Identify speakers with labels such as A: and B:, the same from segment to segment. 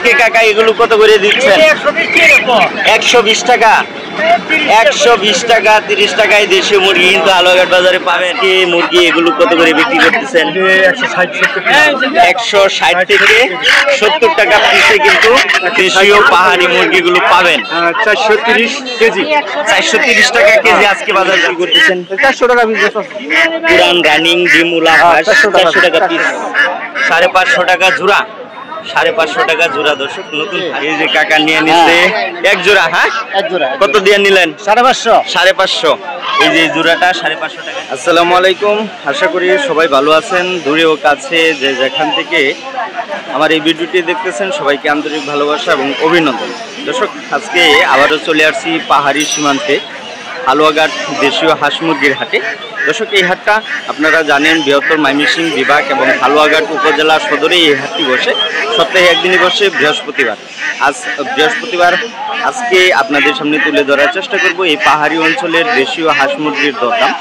A: আজকে কাকা এগুলো কত করে দিচ্ছেন? 120 টাকা। 120 টাকা 30 টাকায় দেশীয় মুরগি কিন্তু আলোঘাট বাজারে পাবেন। কি মুরগি এগুলো কত করে বিক্রি করতেছেন? 160 থেকে 70 টাকা পিসে কিন্তু দেশীয় পাহাড়ি মুরগিগুলো পাবেন।
B: 430 কেজি,
A: 430 টাকা কেজি আজকে বাজার বিক্রি করতেছেন।
B: 400 টাকা পিস।
A: পুরান রানিং ডিমুলা হাঁস 400 টাকা পিস, 550 টাকা জোড়া, 550 টাকা জোড়া। দর্শক নতুন এই যে কাকা নিয়ে নিচ্ছে এক জোড়া। হ্যাঁ,
B: এক জোড়া।
A: কত দিয়ে নিলেন?
B: 550।
A: 550। এই যে জোড়াটা 550 টাকা। আসসালামু আলাইকুম, আশা করি সবাই ভালো আছেন। দূরে ও কাছে যে যেখান থেকে আমার এই ভিডিওটি দেখতেছেন সবাইকে আন্তরিক ভালোবাসা এবং অভিনন্দন। দর্শক আজকে আবারও চলে আসছি পাহাড়ি সীমান্তে হালুয়াঘাট দেশীয় হাঁস মুরগির হাটে। দর্শক এই হাটটা আপনারা জানেন বৃহত্তর ময়মনসিংহ বিভাগ এবং হালুয়াঘাট উপজেলা সদরে এই হাটটি বসে। সপ্তাহে একদিনই বসে বৃহস্পতিবার। আজ বৃহস্পতিবার আজকে আপনাদের সামনে তুলে ধরার চেষ্টা করব এই পাহাড়ি অঞ্চলের দেশীয় হাঁস মুরগির দরদাম।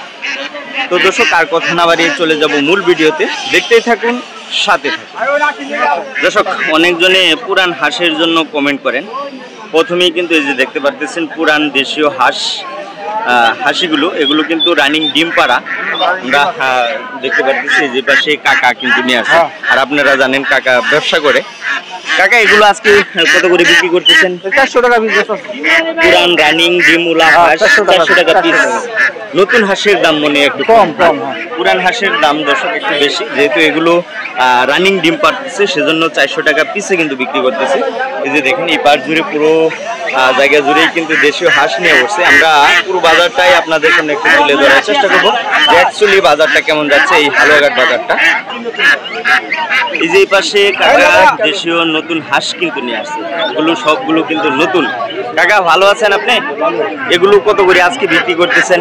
A: তো দর্শক আর কথা না বাড়িয়ে চলে যাব মূল ভিডিওতে, দেখতেই থাকুন, সাথে থাকুন। দর্শক অনেকজনে পুরান হাঁসের জন্য কমেন্ট করেন। প্রথমেই কিন্তু এই যে দেখতে পারতেছেন পুরান দেশীয় হাঁস হাসিগুলো, এগুলো কিন্তু রানিং ডিম পাড়া। আমরা দেখতে পাচ্ছি যে পাশে কাকা কিন্তু নিয়ে আসে, আর আপনারা জানেন কাকা ব্যবসা করে। কাকা এগুলো আজকে কত করে বিক্রি করতেছেন?
B: 400 টাকা পিস।
A: পুরান রানিং ডিমুলা হাঁস 400 টাকা পিস। নতুন হাঁসের দাম মনে একটু কম। পুরান হাঁসের দাম দর্শক একটু বেশি, যেহেতু এগুলো রানিং ডিম পাড়তেছে সেজন্য 400 টাকা পিসে কিন্তু বিক্রি করতেছে। এই যে দেখেন এই পাড় জুড়ে পুরো জায়গা জুড়েই কিন্তু দেশীয় হাঁস নিয়ে বসছে। আমরা পুরো বাজারটাই আপনাদের সামনে একটু তুলে ধরার চেষ্টা করবো যে অ্যাকচুয়ালি বাজারটা কেমন যাচ্ছে, এই হালুয়াঘাট বাজারটা। এই যে এই পাশে কাকা দেশীয় নতুন হাঁস কিন্তু নিয়ে আসছে, এগুলো সবগুলো কিন্তু নতুন। কাকা ভালো আছেন আপনি? এগুলো কত করে আজকে বিক্রি করতেছেন?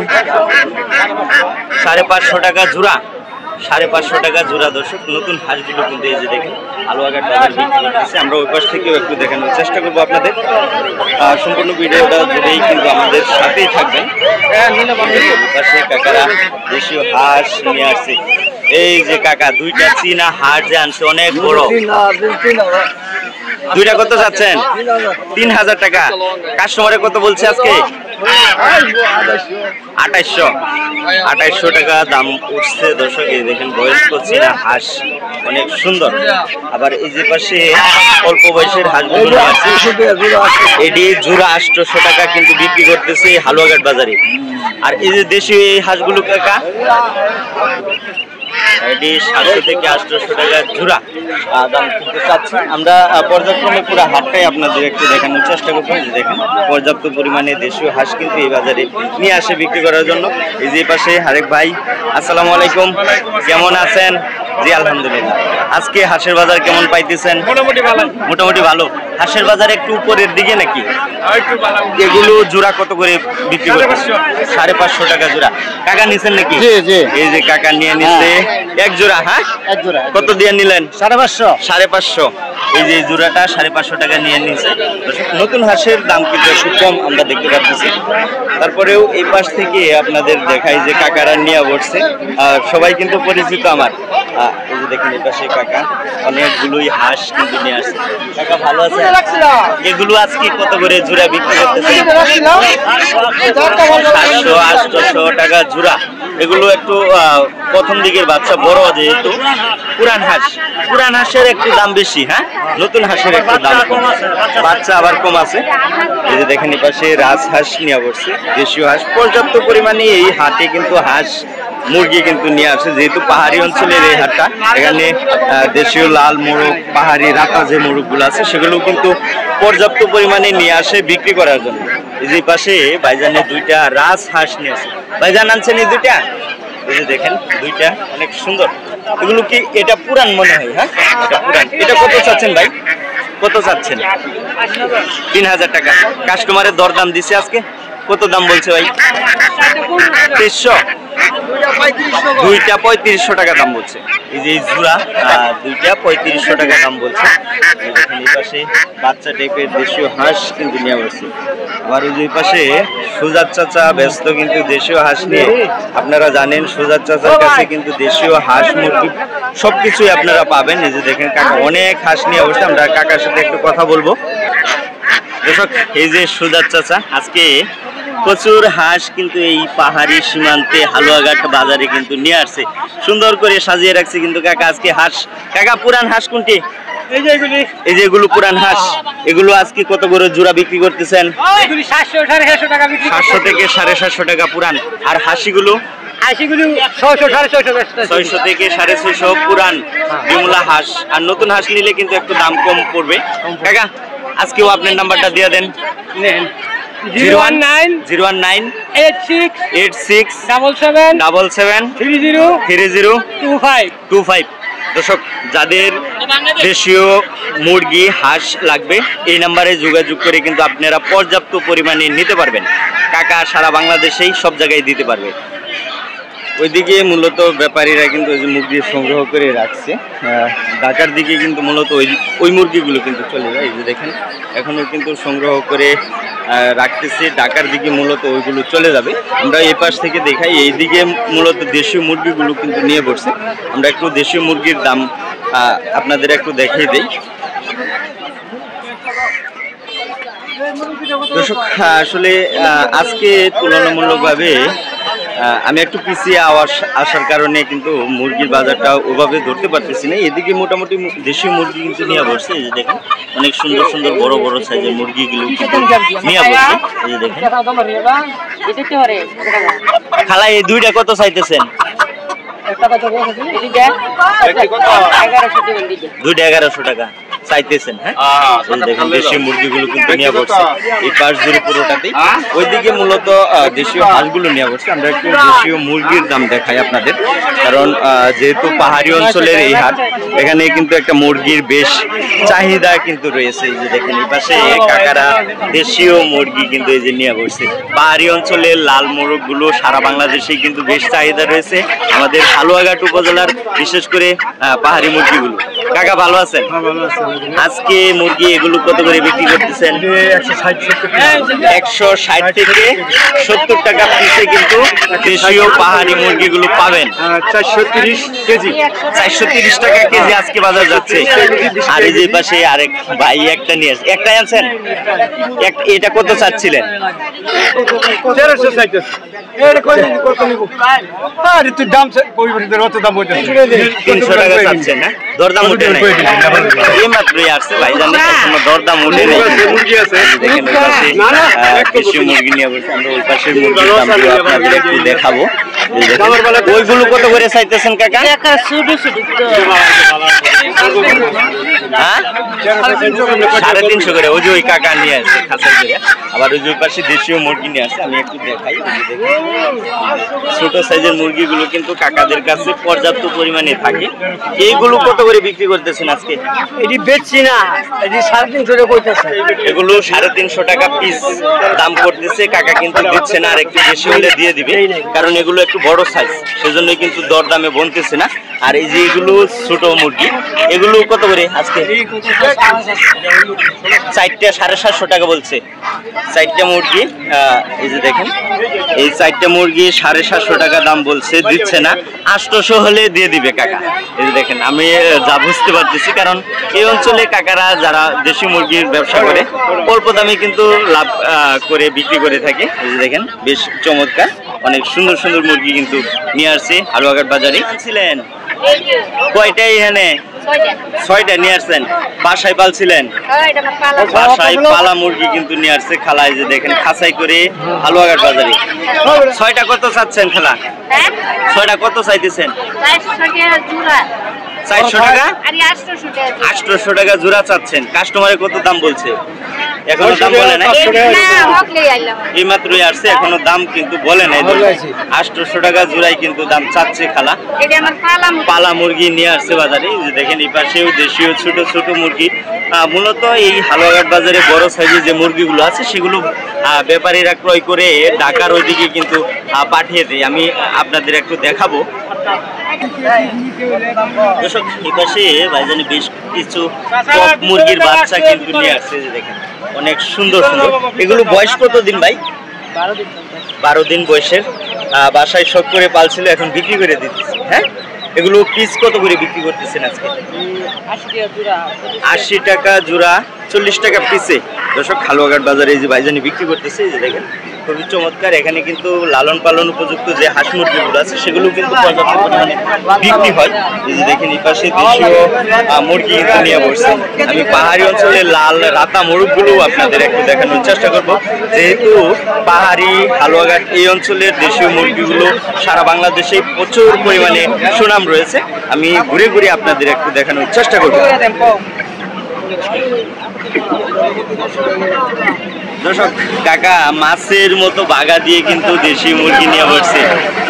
A: 550 টাকা জোড়া, 550 টাকা জোড়া। দর্শক নতুন হাঁসগুলো কিন্তু এই যে দেখেন হালুয়াঘাট বাজার বিক্রি করতেছে। আমরা ওই পাশ থেকেও একটু দেখানোর চেষ্টা করবো আপনাদের। সম্পূর্ণ ভিডিওটা জুড়েই কিন্তু আমাদের সাথেই থাকবেন। পাশে কাকারা দেশীয় হাঁস নিয়ে আসছে। এই যে কাকা দুইটা চীনা হাঁস যে আনছে, অনেক বড়। দুইটা কত চাচ্ছেন? 3000 টাকা। কাস্টমারে কত বলছে আজকে? 2800 টাকা দাম উঠছে। দর্শক এই দেখেন বয়স্ক চীনা হাঁস, অনেক সুন্দর। আবার এই যে পাশে অল্প বয়সের হাঁসগুলো আছে, এটি জোড়া 800 টাকা কিন্তু বিক্রি করতেছে হালুয়াঘাট বাজারে। আর এই যে দেশীয় এই হাঁসগুলো কাকা এটি 700 থেকে 800 টাকা জোড়া দাম কিন্তু চাচ্ছি। আমরা পর্যায়ক্রমে পুরো হাটটাই আপনাদের একটু দেখানোর চেষ্টা করবো। দেখেন পর্যাপ্ত পরিমাণে দেশীয় হাঁস কিন্তু এই বাজারে নিয়ে আসে বিক্রি করার জন্য। এই যে পাশে আরেক ভাই, আসসালামু আলাইকুম, কেমন আছেন? জি আলহামদুলিল্লাহ। আজকে হাঁসের বাজার কেমন পাইতেছেন? মোটামুটি ভালো। হাঁসের বাজার একটু উপরের দিকে নাকি? এগুলো জোড়া কত করে বিক্রি করতেছেন? 550 টাকা জোড়া। কাকা নিছেন নাকি? এই যে কাকা নিয়ে নিচ্ছে এক জোড়া। হ্যাঁ, এক জোড়া। কত দিয়ে নিলেন? 550। এই যে জোড়াটা 550 টাকা নিয়ে নিচ্ছে। নতুন হাঁসের দাম কিন্তু একটু কম আমরা দেখতে পাচ্ছি। তারপরেও এই পাশ থেকে আপনাদের দেখাই যে কাকারা নিয়ে বসছে, সবাই কিন্তু পরিচিত আমার। এই যে দেখেন এই পাশে কাকা অনেকগুলোই হাঁস কিন্তু নিয়ে আসছে। কাকা ভালো আছে? এগুলো আজকে কত করে জোড়া বিক্রি করতেছে? 700-800 টাকা জোড়া। এগুলো একটু প্রথম দিকের বাচ্চা, বড় যেহেতু পুরান হাঁস, পুরান হাঁসের একটু দাম বেশি। হ্যাঁ, নতুন হাঁসের একটু দাম কম, বাচ্চা আবার কম আছে। এই যে দেখেন এই পাশে রাজহাঁস নিয়ে বসছে, দেশীয় হাঁস। পর্যাপ্ত পরিমাণে এই হাটে কিন্তু হাঁস মুরগি কিন্তু নিয়ে আসে, যেহেতু পাহাড়ি অঞ্চলের এই হাটটা। এখানে দেশীয় লাল মোরগ, পাহাড়ি রাখা যে মোরগগুলো আছে সেগুলো কিন্তু পর্যাপ্ত পরিমাণে নিয়ে আসে বিক্রি করার জন্য। এই যে পাশে ভাইজানের দুইটা রাজহাঁস নিয়ে আসে। ভাইজান আনছেন এই দুইটা? এই যে দেখেন দুইটা অনেক সুন্দর। এগুলো কি এটা পুরান মনে হয়? হ্যাঁ, এটা পুরান। এটা কত চাচ্ছেন ভাই? কত চাচ্ছেন? 3000 টাকা। কাস্টমারের দরদাম দিছে আজকে? কত দাম বলছে ভাই? 2300। দুইটা 3500 টাকা দাম বলছে। এই যে জোড়া দুইটা 3500 টাকা দাম বলছে। দেখেন এই পাশে বাচ্চা টাইপের দেশীয় হাঁস কিন্তু নিয়ে বসছে। আবার ওই যে পাশে সুজাত চাচা ব্যস্ত কিন্তু দেশীয় হাঁস নিয়ে। আপনারা জানেন সুজাত চাচার কাছে কিন্তু দেশীয় হাঁস মুরগি সবকিছুই আপনারা পাবেন। এই যে দেখেন কাকা অনেক হাঁস নিয়ে বসে। আমরা কাকার সাথে একটু কথা বলবো। দর্শক এই যে সুজাত চাচা আজকে প্রচুর হাঁস কিন্তু এই পাহাড়ি সীমান্তে হালুয়াঘাট বাজারে কিন্তু নিয়ে আসছে, সুন্দর করে সাজিয়ে রাখছে কিন্তু কাকা আজকে হাঁস। কাকা পুরান হাঁস কোনটি? এই যে এগুলো পুরান হাঁস, এগুলো আজকে কত করে জোড়া বিক্রি করতেছেন? 700 থেকে 750 টাকা পুরান। আর হাসিগুলো 600 থেকে 650 পুরান বিমলা হাঁস। আর নতুন হাঁস নিলে কিন্তু একটু দাম কম পড়বে। কাকা আজকেও আপনার নাম্বারটা দিয়ে দেন। 019-77-77-30-25। দর্শক যাদের দেশীয় মুরগি হাঁস লাগবে এই নাম্বারে যোগাযোগ করে কিন্তু আপনারা পর্যাপ্ত পরিমাণে নিতে পারবেন। কাকা সারা বাংলাদেশেই সব জায়গায় দিতে পারবে। ওইদিকে মূলত ব্যাপারীরা কিন্তু ওই যে মুরগি সংগ্রহ করে রাখছে। ঢাকার দিকে কিন্তু মূলত ওই মুরগিগুলো কিন্তু চলে যায়। এই যে দেখেন এখনো কিন্তু সংগ্রহ করে রাখতেছে। ঢাকার দিকে মূলত ওইগুলো চলে যাবে। আমরা এই পাশ থেকে দেখাই, এইদিকে মূলত দেশীয় মুরগিগুলো কিন্তু নিয়ে বসছে। আমরা একটু দেশীয় মুরগির দাম আপনাদের একটু দেখিয়ে দিই। দর্শক আসলে আজকে তুলনামূলকভাবে আমি একটু পিছিয়ে আসার কারণে কিন্তু মুরগির বাজারটা ওভাবে ধরতে পারতেছি না। এদিকে মোটামুটি দেশীয় মুরগি কিন্তু নিয়ে বসছে। এই যে দেখেন অনেক সুন্দর সুন্দর বড় বড় সাইজের মুরগিগুলো কিন্তু নিয়ে বসছে। এই যে দেখেন খালা এই দুইটা কত চাইতেছেন? দুইটা 1100 টাকা চাইতেছেন। হ্যাঁ দেখেন দেশীয় মুরগিগুলো কিন্তু নিয়ে বসছে এই পাশ জুড়ে পুরোটাতেই। ওইদিকে মূলত দেশীয় হাঁসগুলো নিয়ে বসছে। আমরা একটু দেশীয় মুরগির দাম দেখাই আপনাদের, কারণ যেহেতু পাহাড়ি অঞ্চলের এই হাট, এখানে কিন্তু একটা মুরগির বেশ চাহিদা কিন্তু রয়েছে। এই যে দেখেন এই পাশে কাকারা দেশীয় মুরগি কিন্তু এই যে নিয়ে বসছে। পাহাড়ি অঞ্চলের লাল মোরগগুলো সারা বাংলাদেশেই কিন্তু বেশ চাহিদা রয়েছে, আমাদের হালুয়াঘাট উপজেলার বিশেষ করে পাহাড়ি মুরগিগুলো। কাকা ভালো আছেন? আজকে মুরগি এগুলো কত করে বিক্রি করতেছেন? 160 থেকে 70 টাকা পিসে কিন্তু দেশীয় পাহাড়ি মুরগিগুলো পাবেন। 430 কেজি, 430 টাকা কেজি আজকে বাজার যাচ্ছে। আর এই যে পাশে আরেক ভাই একটা নিয়ে আসছে। একটাই আনছেন? এটা কত চাচ্ছিলেন?
B: 1300 চাইতেছে।
A: তিনশো টাকা চাচ্ছেন না? দরদাম উঠে নাই, এই মাত্রই আসছে ভাই, জানেন এখনো দরদাম উঠে নেই। দেখেন ওই পাশে দেশীয় মুরগি নিয়ে বসে, আমরা ওই পাশের মুরগির দামগুলো আপনাদের একটু দেখাবো। ওইগুলো কত করে চাইতেছেন কাকা? হ্যাঁ 350 করে। ওই যে ওই কাকা নিয়ে আসছে খাঁচার করে। আবার ওই যে ওই পাশে দেশীয় মুরগি নিয়ে আসছে, আমি একটু দেখাই। ছোট সাইজের মুরগিগুলো কিন্তু কাকাদের কাছে পর্যাপ্ত পরিমাণে থাকে। এইগুলো কত করে বিক্রি করতেছেন আজকে?
B: এটি বেচছি না, এটি 350 টাকা কইতাছে।
A: এগুলো 350 টাকা পিস দাম করতেছে। কাকা কিন্তু দিচ্ছে না, আর একটু বেশি হলে দিয়ে দিবে, কারণ এগুলো একটু বড় সাইজ, সেজন্যই কিন্তু দর দামে বলতেছে না। আর এই যে এগুলো ছোট মুরগি, এগুলো কত করে আজকে? 4টা 750 টাকা বলছে। 4টা মুরগি, এই যে দেখেন এই 4টা মুরগি 750 টাকা দাম বলছে, দিচ্ছে না। 800 হলে দিয়ে দিবে কাকা। এই যে দেখেন আমি যা বুঝতে পারতেছি, কারণ এই অঞ্চলে কাকারা যারা দেশি মুরগির ব্যবসা করে অল্প দামে কিন্তু লাভ করে বিক্রি করে থাকে। এই যে দেখেন বেশ চমৎকার অনেক সুন্দর সুন্দর মুরগি কিন্তু নিয়ে আসছে হালুয়াঘাট বাজারে। ছিলেন কয়টাই? এখানে 6টা নিয়ে আসছেন। বাসায় পালছিলেন? বাসায় পালা মুরগি কিন্তু নিয়ে আসছে খালা। এই যে দেখেন খাঁচাই করে হালুয়াঘাট বাজারে। 6টা কত চাচ্ছেন খালা? 6টা কত চাইতেছেন? 400 টাকা, 800 টাকা জোড়া চাচ্ছেন। কাস্টমারে কত দাম বলছে? এখনো দাম বলে নাই? এই মাত্রই আসছে, এখনো দাম কিন্তু বলে নাই। 800 টাকা জোড়াই কিন্তু দাম চাচ্ছে খালা। পালা মুরগি নিয়ে আসছে বাজারে, দেখেন এই পাশেও দেশীয় ছোট ছোট মুরগি। মূলত এই হালুয়াঘাট বাজারে বড় সাইজের যে মুরগিগুলো আছে সেগুলো ব্যাপারীরা ক্রয় করে ঢাকার ওইদিকে কিন্তু পাঠিয়ে দেয়। আমি আপনাদের একটু দেখাবো। দর্শক এই পাশে ভাইজানি বেশ কিছু কক মুরগির বাচ্চা কিন্তু নিয়ে আসছে, যে দেখেন অনেক সুন্দর সুন্দর। এগুলো বয়স কত দিন ভাই? 12 দিন বয়সের। বাসায় শখ করে পালছিল, এখন বিক্রি করে দিতেছে। হ্যাঁ, এগুলো পিস কত করে বিক্রি করতেছেন আজকে? 80 টাকা জোড়া, 40 টাকা পিসে। দর্শক হালুয়াঘাট বাজারে এই যে ভাইজানি বিক্রি করতেছে, এই যে দেখেন খুবই চমৎকার। এখানে কিন্তু লালন পালন উপযুক্ত যে হাঁস মুরগিগুলো আছে সেগুলো কিন্তু পর্যাপ্ত পরিমাণে বিক্রি হয়। এই যে দেখেন এই পাশে দেশীয় মুরগি কিন্তু নিয়ে বসছে। আমি পাহাড়ি অঞ্চলের লাল রাতা মোরগগুলো আপনাদের একটু দেখানোর চেষ্টা করব, যেহেতু পাহাড়ি হালুয়াঘাট এই অঞ্চলের দেশীয় মুরগিগুলো সারা বাংলাদেশে প্রচুর পরিমাণে সুনাম রয়েছে। আমি ঘুরে ঘুরে আপনাদের একটু দেখানোর চেষ্টা করব। দর্শক কাকা মাছের মতো বাগা দিয়ে কিন্তু দেশি মুরগি নিয়ে বসছে।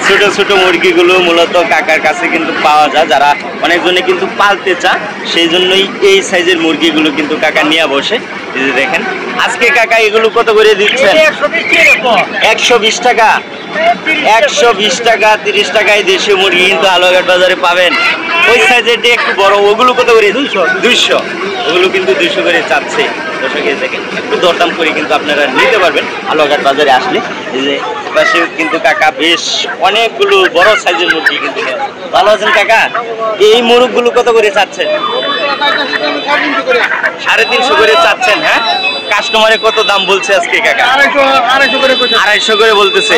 A: ছোট ছোট মুরগিগুলো মূলত কাকার কাছে কিন্তু পাওয়া যায়, যারা অনেকজনে কিন্তু পালতে চায় সেই জন্যই এই সাইজের মুরগিগুলো কিন্তু কাকা নিয়ে বসে। এই যে দেখেন আজকে কাকা এগুলো কত করে দিচ্ছেন? 120 টাকা। 120 টাকা, 30 টাকায় দেশীয় মুরগি কিন্তু হালুয়াঘাট বাজারে পাবেন। ওই সাইজেরটি একটু বড়, ওগুলো কত করে? 200। ওগুলো কিন্তু 200 করে চাচ্ছে। দর্শক দেখেন একটু দরদাম করে কিন্তু আপনারা নিতে পারবেন হালুয়াঘাট বাজারে আসলে। এই যে পাশে কিন্তু কাকা বেশ অনেকগুলো বড় সাইজের মুরগি কিন্তু। ভালো আছেন কাকা? এই মুরগগুলো কত করে চাচ্ছেন? 350 করে চাচ্ছেন। হ্যাঁ, কাস্টমারে কত দাম বলছে আজকে কাকা? 250 করে বলতেছে।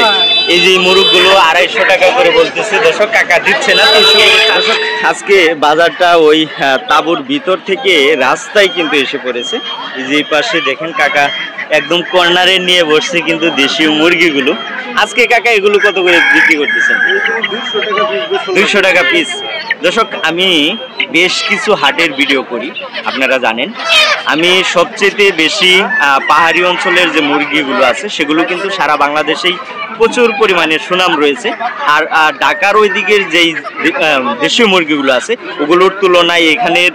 A: এই যে মুরগগুলো 250 টাকা করে বলতেছে। দর্শক কাকা দিচ্ছে না 300 করে। দর্শক আজকে বাজারটা ওই তাঁবুর ভিতর থেকে রাস্তায় কিন্তু এসে পড়েছে। এই যে পাশে দেখেন কাকা একদম কর্নারে নিয়ে বসছে কিন্তু দেশীয় মুরগিগুলো। আজকে কাকা এগুলো কত করে বিক্রি করতেছেন? 200 টাকা পিস। দর্শক আমি বেশ কিছু হাটের ভিডিও করি, আপনারা জানেন। আমি সবচেয়ে বেশি পাহাড়ি অঞ্চলের যে মুরগিগুলো আছে সেগুলো কিন্তু সারা বাংলাদেশেই প্রচুর পরিমাণে সুনাম রয়েছে। আর ঢাকার ওই দিকের যেই দেশীয় মুরগিগুলো আছে ওগুলোর তুলনায় এখানের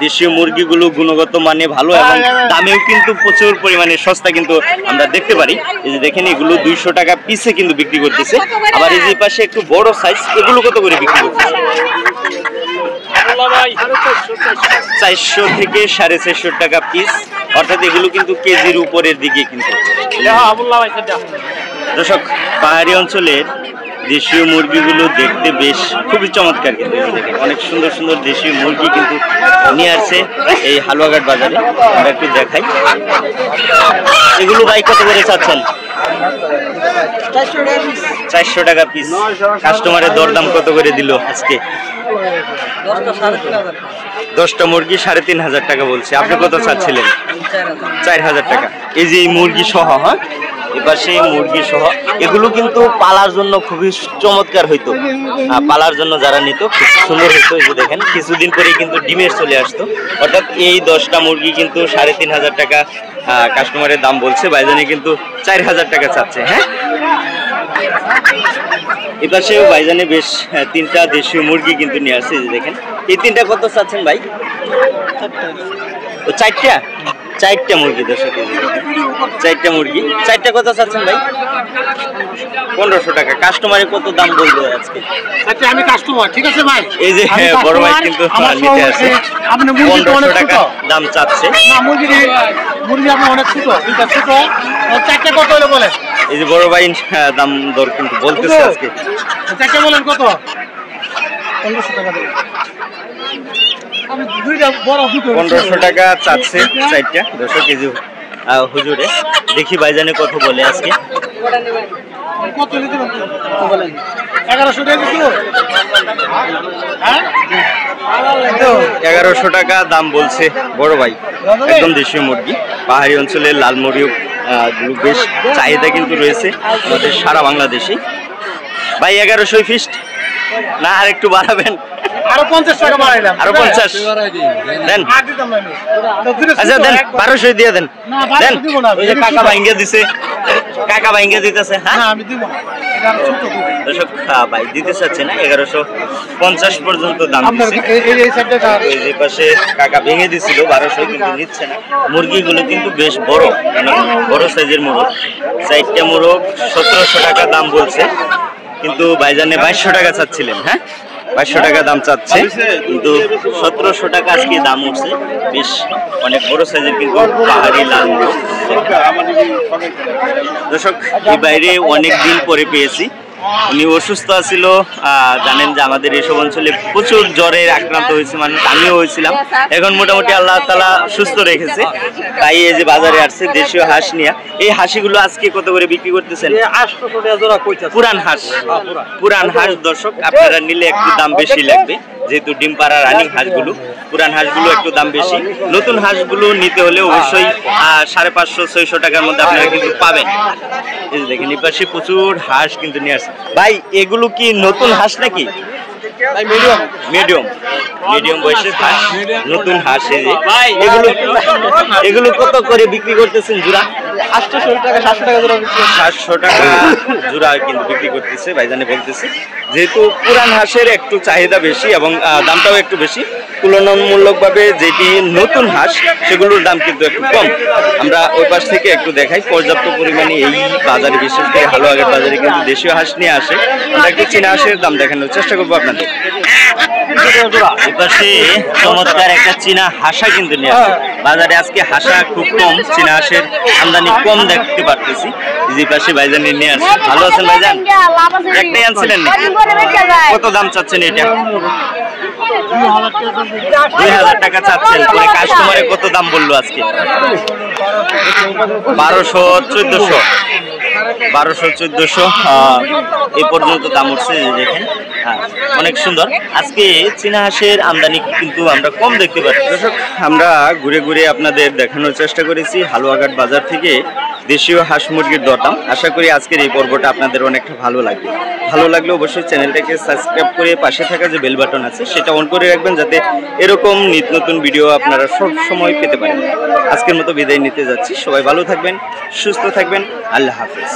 A: দেশীয় মুরগিগুলো গুণগত মানে ভালো এবং দামেও কিন্তু প্রচুর পরিমাণে সস্তা কিন্তু আমরা দেখতে পারি। এই যে দেখেন এগুলো 200 টাকা পিসে কিন্তু বিক্রি করতেছে। আবার এই যে পাশে একটু বড় সাইজ, এগুলো কত করে বিক্রি করতেছে? 400 থেকে 450 টাকা পিস, অর্থাৎ এগুলো কিন্তু কেজির উপরের দিকে কিন্তু। দর্শক পাহাড়ি অঞ্চলের দেশীয় মুরগিগুলো দেখতে বেশ খুবই চমৎকার কিন্তু। দেখেন অনেক সুন্দর সুন্দর দেশীয় মুরগি কিন্তু নিয়ে আসছে এই হালুয়াঘাট বাজারে। আমরা একটু দেখাই এগুলো ভাই কত করে চাচ্ছেন? 400 টাকা পিস। কাস্টমারের দরদাম কত করে দিল আজকে? 10টা মুরগি 3500 টাকা বলছে। আপনি কত চাচ্ছিলেন? 4000 টাকা। এই যে মুরগি সহ, হ্যাঁ এবার সেই মুরগি সহ এগুলো কিন্তু পালার জন্য খুবই চমৎকার হইতো। পালার জন্য যারা নিত খুব সুন্দর হইতো। এই যে দেখেন কিছুদিন পরে কিন্তু ডিমের চলে আসতো। অর্থাৎ এই 10টা মুরগি কিন্তু 3500 টাকা কাস্টমারের দাম বলছে। ভাইজানি কিন্তু 4000 টাকা চাচ্ছে। হ্যাঁ, এবার সেও ভাইজানে বেশ 3টা দেশীয় মুরগি কিন্তু নিয়ে আসছে। যে দেখেন এই 3টা কত চাচ্ছেন ভাই? 4টা মুরগি। দর্শক 4টা মুরগি, 4টা কত চাচ্ছেন ভাই? 1500 টাকা। কাস্টমারে কত দাম বলবো আজকে?
B: আমি কাস্টমার, ঠিক আছে ভাই।
A: এই যে বড় ভাই কিন্তু নিতে আসে, 1500 টাকা দাম চাচ্ছে।
B: মুরগি আপনি অনেক ছোট, এটা ছোট। 4টা কত হলো বলেন?
A: এই যে বড় ভাই দাম দর কিন্তু বলতেছে আজকে।
B: 4টা বলেন কত? 1500 টাকা দেবেন।
A: 1500 টাকা চাচ্ছে 4টা। দর্শক এই যে হুজুরে দেখি ভাইজানে কত বলে আজকে।
B: কত নিতে বলেন? 1100 টাকা দিছিল। হ্যাঁ
A: 1100 টাকা দাম বলছে বড় ভাই। একদম দেশীয় মুরগি। পাহাড়ি অঞ্চলের লাল মুরগি বেশ চাহিদা কিন্তু রয়েছে আমাদের সারা বাংলাদেশে। ভাই 1100 ফিক্সড না আর একটু বাড়াবেন?
B: আরো 50 টাকা বাড়াইলাম।
A: আরো 50 দেন।
B: আর দিতাম না আমি। তো দিলে
A: আচ্ছা দেন 1200 দিয়ে দেন।
B: না,
A: দেন
B: 1200 দিব না।
A: ওই যে কাকা ভাঙ্গে দিছে, কাকা ভাঙ্গে দিতেছে। হ্যাঁ
B: না আমি দিব না। এটা আরো ছোট দিব।
A: দর্শক ভাই দিতে চাচ্ছে না, 1150 পর্যন্ত দাম
B: আপনার
A: দিচ্ছে।
B: এই সাইডটা
A: ওই যে পাশে কাকা ভেঙে দিছিল 1200, কিন্তু নিচ্ছে না। মুরগিগুলো কিন্তু বেশ বড়, মানে বড় সাইজের মোরগ। 4টা মোরগ 1700 টাকা দাম বলছে, কিন্তু ভাইজানে 2200 টাকা চাচ্ছিলেন। হ্যাঁ 2200 টাকা দাম চাচ্ছে, কিন্তু 1700 টাকা আজকে দাম উঠছে। বেশ অনেক বড় সাইজের কিন্তু পাহাড়ি লাল মোরগ। দর্শক এই বাইরে অনেক দিন পরে পেয়েছি। উনি অসুস্থ ছিল, জানেন যে আমাদের এইসব অঞ্চলে প্রচুর জ্বরের আক্রান্ত হয়েছে মানুষ, আমিও হয়েছিলাম। এখন মোটামুটি আল্লাহ তাআলা সুস্থ রেখেছে, তাই এই যে বাজারে আসছে দেশীয় হাঁস নিয়ে। এই হাঁসিগুলো আজকে কত করে বিক্রি করতেছেন?
B: 800 টাকা জোড়া কইতাছে।
A: পুরান হাঁস, পুরান হাঁস দর্শক আপনারা নিলে একটু দাম বেশি লাগবে, যেহেতু ডিম পাড়া রানিং হাঁসগুলো। পুরান হাঁসগুলো একটু দাম বেশি, নতুন হাঁসগুলো নিতে হলে অবশ্যই 550-600 টাকার মধ্যে আপনারা কিন্তু পাবেন। এই যে দেখেন এই পাশে প্রচুর হাঁস কিন্তু নিয়ে আসছে। ভাই এগুলো কি নতুন হাঁস নাকি?
B: মিডিয়াম।
A: মিডিয়াম, মিডিয়াম বয়সের হাঁস, নতুন হাঁস। এই যে এগুলো এগুলো কত করে বিক্রি করতেছেন জোড়া?
B: 800 টাকা 700 টাকা জোড়া বিক্রি।
A: 700 টাকা জোড়া কিন্তু বিক্রি করতেছে ভাইজানে বলতেছে। যেহেতু পুরান হাঁসের একটু চাহিদা বেশি এবং দামটাও একটু বেশি, তুলনামূলকভাবে যেটি নতুন হাঁস সেগুলোর দাম কিন্তু একটু কম। আমরা ওই পাশ থেকে একটু দেখাই, পর্যাপ্ত পরিমাণে এই বাজারে, বিশেষ করে হালুয়াঘাট বাজারে কিন্তু দেশীয় হাঁস নিয়ে আসে। আমরা একটু চীনা হাঁসের দাম দেখানোর চেষ্টা করবো আপনাদের। এই পাশে চমৎকার একটা চীনা হাঁসা কিন্তু নিয়ে আসে বাজারে। আজকে হাঁসা খুব কম, চীনা হাঁসের আমদানি কম দেখতে পারতেছি। যে পাশে ভাইজানের নিয়ে আসে। ভালো আছেন ভাইজান? একটাই আনছিলেন নাকি? কত দাম চাচ্ছেন এটা? 2000 টাকা চাচ্ছেন। পরে কাস্টমারে কত দাম বললো আজকে? 1200-1400, 1200-1400 এই পর্যন্ত দাম উঠছে। দেখেন অনেক সুন্দর। আজকে চীনা হাঁসের আমদানি কিন্তু আমরা কম দেখতে পাচ্ছি। দর্শক আমরা ঘুরে ঘুরে আপনাদের দেখানোর চেষ্টা করেছি হালুয়াঘাট বাজার থেকে দেশীয় হাঁস মুরগির দরদাম। আশা করি আজকের এই পর্বটা আপনাদের অনেকটা ভালো লাগবে। ভালো লাগলে অবশ্যই চ্যানেলটাকে সাবস্ক্রাইব করে পাশে থাকা যে বেল বাটন আছে সেটা অন করে রাখবেন, যাতে এরকম নিত্য নতুন ভিডিও আপনারা সব সময় পেতে পারেন। আজকের মতো বিদায় নিতে যাচ্ছি। সবাই ভালো থাকবেন, সুস্থ থাকবেন। আল্লাহ হাফেজ।